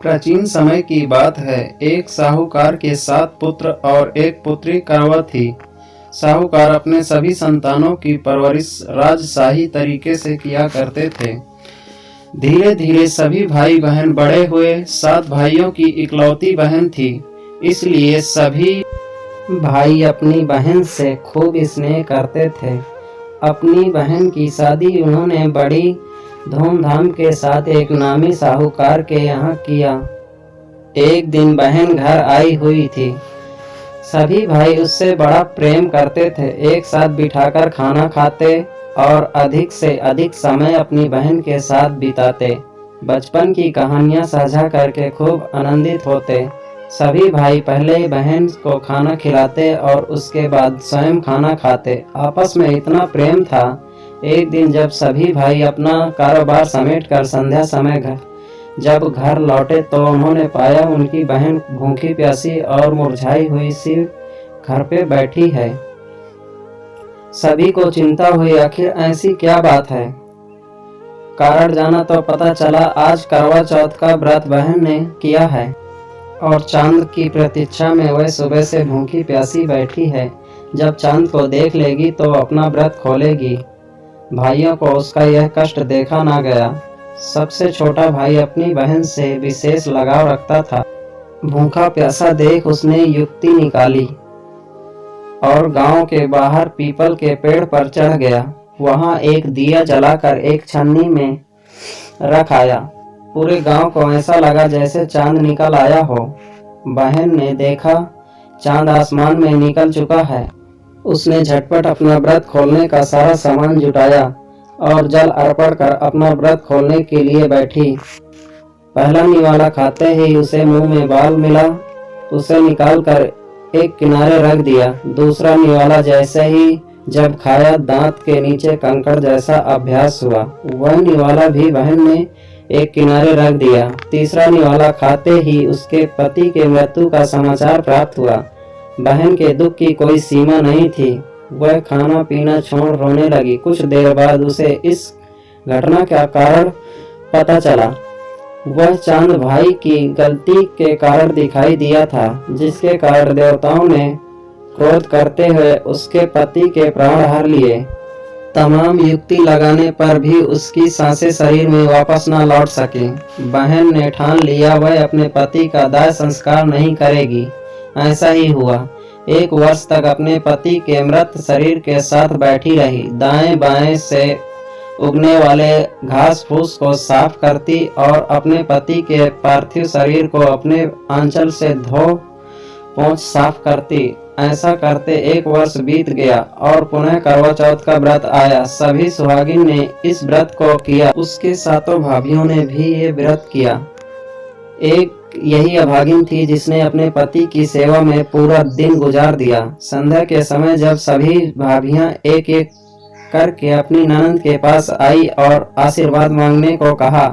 प्राचीन समय की बात है। एक साहूकार के 7 पुत्र और एक पुत्री करवा थी। साहूकार अपने सभी संतानों की परवरिश राजशाही तरीके से किया करते थे। धीरे धीरे सभी भाई बहन बड़े हुए। 7 भाइयों की इकलौती बहन थी, इसलिए सभी भाई अपनी बहन से खूब स्नेह करते थे। अपनी बहन की शादी उन्होंने बड़ी धूमधाम के साथ एक नामी साहूकार के यहाँ किया। एक दिन बहन घर आई हुई थी। सभी भाई उससे बड़ा प्रेम करते थे। एक साथ बिठाकर खाना खाते और अधिक से अधिक समय अपनी बहन के साथ बिताते। बचपन की कहानियां साझा करके खूब आनंदित होते। सभी भाई पहले बहन को खाना खिलाते और उसके बाद स्वयं खाना खाते। आपस में इतना प्रेम था। एक दिन जब सभी भाई अपना कारोबार समेटकर संध्या समय जब घर लौटे तो उन्होंने पाया उनकी बहन भूखी प्यासी और मुरझाई हुई सी घर पे बैठी है। सभी को चिंता हुई, आखिर ऐसी क्या बात है। कारण जाना तो पता चला आज करवा चौथ का व्रत बहन ने किया है और चांद की प्रतीक्षा में वह सुबह से भूखी प्यासी बैठी है। जब चांद को देख लेगी तो अपना व्रत खोलेगी। भाइयों को उसका यह कष्ट देखा ना गया। सबसे छोटा भाई अपनी बहन से विशेष लगाव रखता था। भूखा प्यासा देख उसने युक्ति निकाली और गांव के बाहर पीपल के पेड़ पर चढ़ गया। वहां एक दिया जलाकर एक छन्नी में रख आया। पूरे गांव को ऐसा लगा जैसे चांद निकल आया हो। बहन ने देखा चांद आसमान में निकल चुका है। उसने झटपट अपना व्रत खोलने का सारा सामान जुटाया और जल अर्पण कर अपना व्रत खोलने के लिए बैठी। पहला निवाला खाते ही उसे मुंह में बाल मिला। उसे निकालकर एक किनारे रख दिया। दूसरा निवाला जैसे ही जब खाया दांत के नीचे कंकड़ जैसा अभ्यास हुआ। वह निवाला भी बहन ने एक किनारे रख दिया। तीसरा निवाला खाते ही उसके पति के मृत्यु का समाचार प्राप्त हुआ। बहन के दुख की कोई सीमा नहीं थी। वह खाना पीना छोड़ रोने लगी। कुछ देर बाद उसे इस घटना का कारण पता चला। वह चांद भाई की गलती के कारण दिखाई दिया था, जिसके कारण देवताओं ने क्रोध करते हुए उसके पति के प्राण हर लिए। तमाम युक्ति लगाने पर भी उसकी सांसें शरीर में वापस न लौट सकी। बहन ने ठान लिया वह अपने पति का दाह संस्कार नहीं करेगी। ऐसा ही हुआ। 1 वर्ष तक अपने पति के मृत शरीर के साथ बैठी रही। दाएं बाएं से उगने वाले घास फूस को साफ करती और अपने पति के पार्थिव शरीर को अपने आंचल से धो पोंछ साफ करती। ऐसा करते 1 वर्ष बीत गया और पुनः करवा चौथ का व्रत आया। सभी सुहागिन ने इस व्रत को किया। उसके 7 भाभियों ने भी ये व्रत किया। एक यही अभागिन थी जिसने अपने पति की सेवा में पूरा दिन गुजार दिया। संध्या के समय जब सभी भाभियां एक एक करके अपनी ननद के पास आई और आशीर्वाद मांगने को कहा,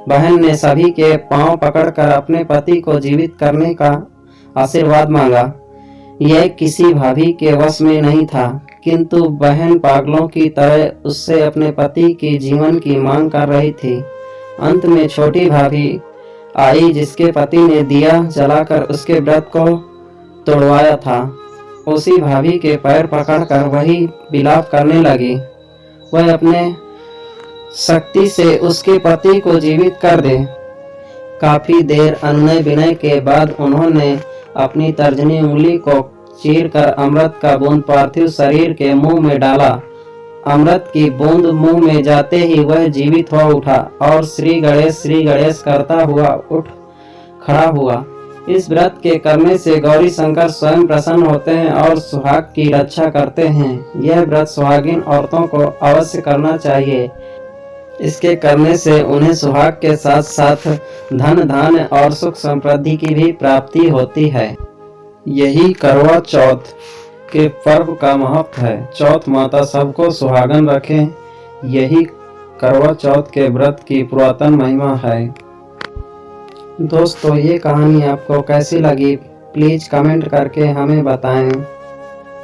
बहन ने सभी के पांव पकड़कर अपने पति को जीवित करने का आशीर्वाद मांगा। यह किसी भाभी के वश में नहीं था, किंतु बहन पागलों की तरह उससे अपने पति की जीवन की मांग कर रही थी। अंत में छोटी भाभी आई जिसके पति ने दिया जलाकर उसके व्रत को तोड़वाया था। उसी भाभी के पैर पकड़कर वही विलाप करने लगी। वह अपने शक्ति से उसके पति को जीवित कर दे। काफी देर अनुनय विनय के बाद उन्होंने अपनी तर्जनी उंगली को चीरकर अमृत का बूंद पार्थिव शरीर के मुंह में डाला। अमृत की बूंद मुंह में जाते ही वह जीवित हो उठा और श्री गणेश करता हुआ उठ खड़ा हुआ। इस व्रत के करने से गौरी शंकर स्वयं प्रसन्न होते हैं और सुहाग की रक्षा करते हैं। यह व्रत सुहागिन औरतों को अवश्य करना चाहिए। इसके करने से उन्हें सुहाग के साथ साथ धन धान्य और सुख समृद्धि की भी प्राप्ति होती है। यही करवा चौथ के पर्व का महत्व है। चौथ माता सबको सुहागन रखें, यही करवा चौथ के व्रत की पुरातन महिमा है। दोस्तों, ये कहानी आपको कैसी लगी प्लीज कमेंट करके हमें बताएं।